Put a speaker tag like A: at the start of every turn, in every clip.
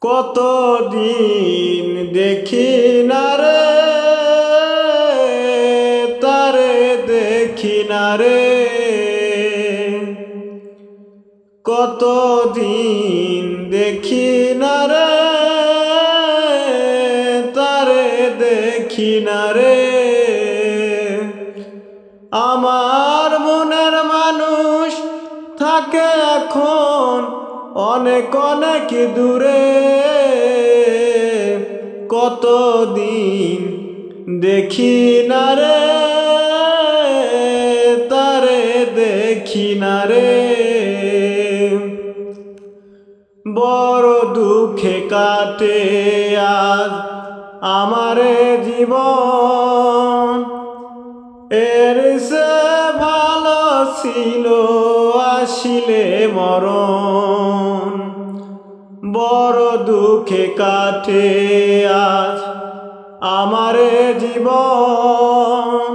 A: কতদিন দেখি না রে তারে দেখি না রে, কতদিন দেখি না রে তারে দেখি না রে। আমার মনের মানুষ থাকে এখন অনেক অনেক দূরে, কতদিন দেখি না রে তারে দেখি না রে। বড় দুঃখে কাটে আজ আমার জীবন, এর সে ভালো ছিল আসিলে মরণ। বড় দুঃখে কাটে আজ আমার জীবন,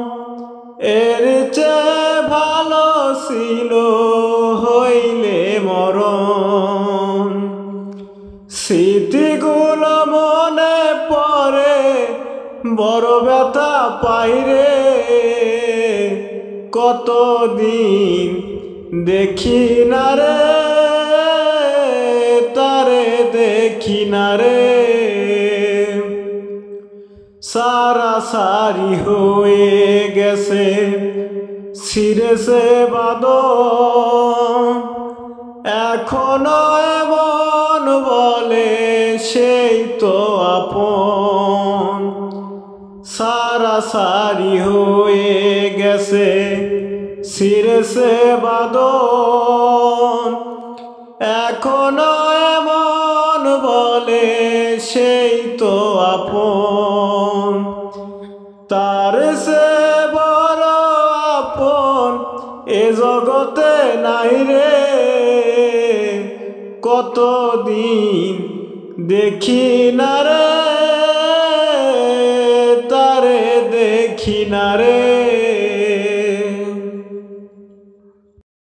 A: এর চেয়ে ভালো ছিল হইলে মরণ। স্মৃতিগুলো মনে পড়ে বড় ব্যথা পাই রে, কতদিন দেখি না রে তারে দেখি না রে। সারাসারি হয়ে গেছে ছিঁড়েছে বাঁধন, এখনো এমন বলে সেই তো আপন। সারাসারি হয়ে গেছে ছিঁড়েছে বাঁধন, এখনো এমন বলে সেই তো আপন। তার সে বড় আপন এ জগতে নাই রে, কতদিন দেখি না রে তারে দেখি না রে।